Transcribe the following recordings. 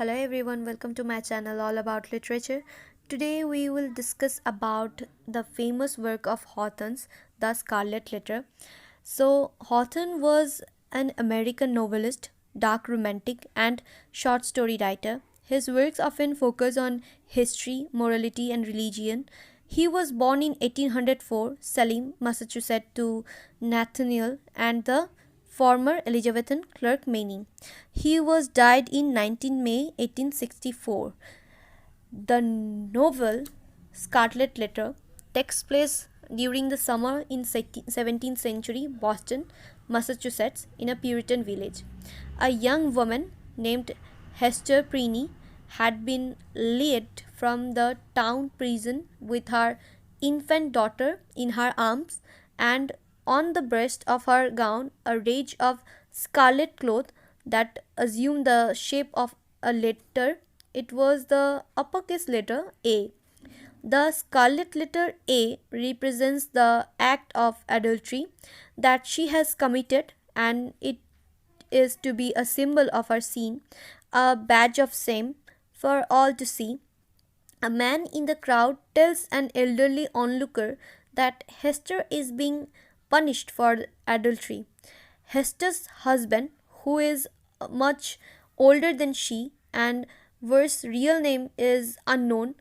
Hello everyone, welcome to my channel all about literature. Today we will discuss about the famous work of Hawthorne's The Scarlet Letter. Hawthorne was an American novelist, dark romantic and short story writer. His works often focus on history, morality and religion. He was born in 1804, Salem, Massachusetts to Nathaniel and the former Elizabethan clerk Manning. He was died in 19 May 1864. The novel Scarlet Letter takes place during the summer in 17th century Boston, Massachusetts, in a Puritan village. A young woman named Hester Preeney had been led from the town prison with her infant daughter in her arms, and on the breast of her gown a ridge of scarlet cloth that assumed the shape of a letter. It was the uppercase letter A. The scarlet letter A represents the act of adultery that she has committed, and it is to be a symbol of her sin, a badge of shame for all to see. A man in the crowd tells an elderly onlooker that Hester is being punished for adultery. Hester's husband, who is much older than she and whose real name is unknown,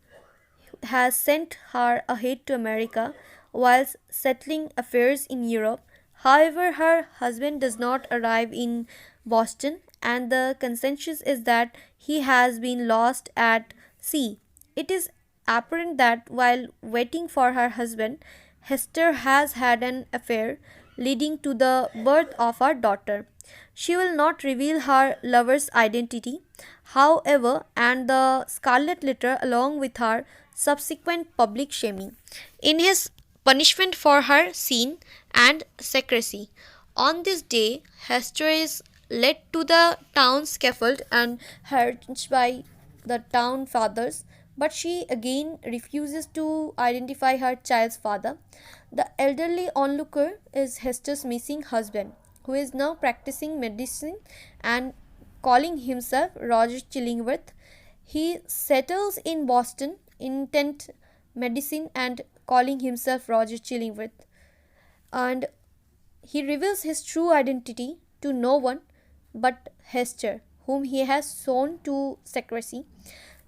has sent her ahead to America whilst settling affairs in Europe. However, her husband does not arrive in Boston, and the consensus is that he has been lost at sea. It is apparent that while waiting for her husband, Hester has had an affair leading to the birth of her daughter. She will not reveal her lover's identity, however, and the scarlet letter, along with her subsequent public shaming, in his punishment for her sin and secrecy. On this day, Hester is led to the town scaffold and hanged by the town fathers, but she again refuses to identify her child's father. The elderly onlooker is Hester's missing husband, who is now practicing medicine and calling himself Roger Chillingworth. He settles in Boston, intent medicine and calling himself Roger Chillingworth, and he reveals his true identity to no one but Hester, whom he has sworn to secrecy.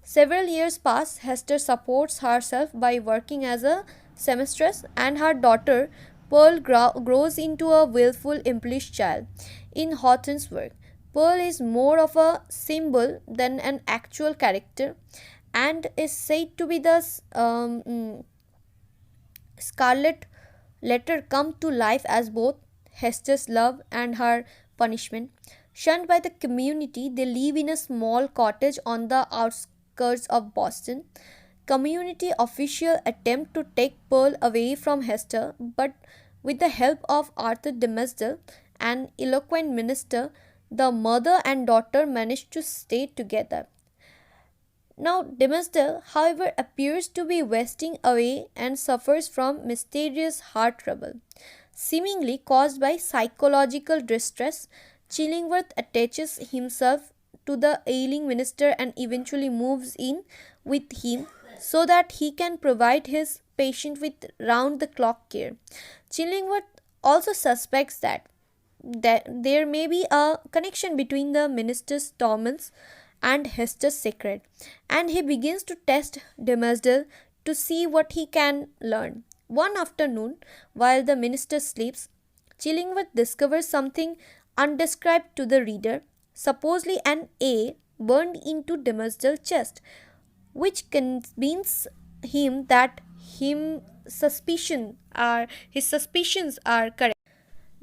Several years pass. Hester supports herself by working as a seamstress, and her daughter Pearl grows into a willful, impulsive child. In Hawthorne's work, Pearl is more of a symbol than an actual character, and is said to be the Scarlet Letter come to life as both Hester's love and her punishment. Shunned by the community, they live in a small cottage on the outskirts of Boston. Community officials attempt to take Pearl away from Hester, but with the help of Arthur Dimmesdale, an eloquent minister, the mother and daughter manage to stay together. Now, Dimmesdale, however, appears to be wasting away and suffers from mysterious heart trouble, seemingly caused by psychological distress. Chillingworth attaches himself to the ailing minister and eventually moves in with him so that he can provide his patient with round the clock care. Chillingworth also suspects that there may be a connection between the minister's torments and Hester's secret, and he begins to test Dimmesdale to see what he can learn. One afternoon, while the minister sleeps, Chillingworth discovers something undescribed to the reader, supposedly an A burned into Dimmesdale's chest, which convinces him that his suspicions are correct.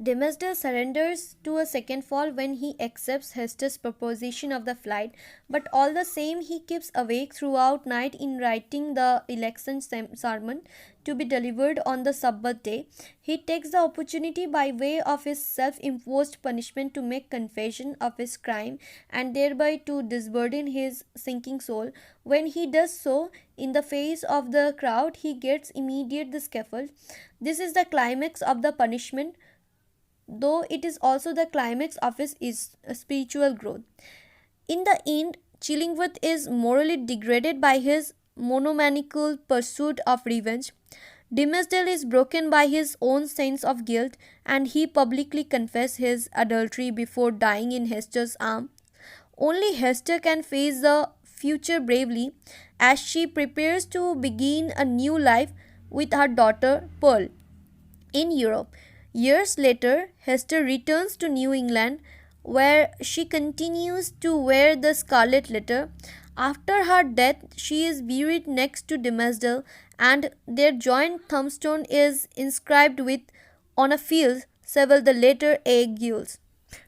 Dimmesdale surrenders to a second fall when he accepts Hester's proposition of the flight, but all the same he keeps awake throughout night in writing the election sermon to be delivered on the Sabbath day. He takes the opportunity by way of his self-imposed punishment to make confession of his crime and thereby to disburden his sinking soul. When he does so, in the face of the crowd, he gets immediate the scaffold. This is the climax of the punishment, though it is also the climax of his spiritual growth. In the end, Chillingworth is morally degraded by his monomaniacal pursuit of revenge. Dimmesdale is broken by his own sense of guilt, and he publicly confesses his adultery before dying in Hester's arms. Only Hester can face the future bravely as she prepares to begin a new life with her daughter Pearl in Europe. Years later, Hester returns to New England where she continues to wear the scarlet letter. After her death, she is buried next to Dimmesdale, and their joint tombstone is inscribed with on a field several the letter A gules.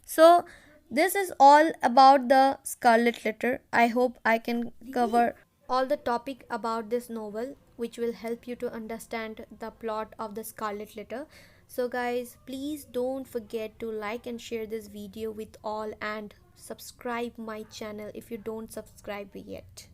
So this is all about the Scarlet Letter. I hope I can cover all the topic about this novel which will help you to understand the plot of the Scarlet Letter. So guys, please don't forget to like and share this video with all and subscribe my channel if you don't subscribe yet.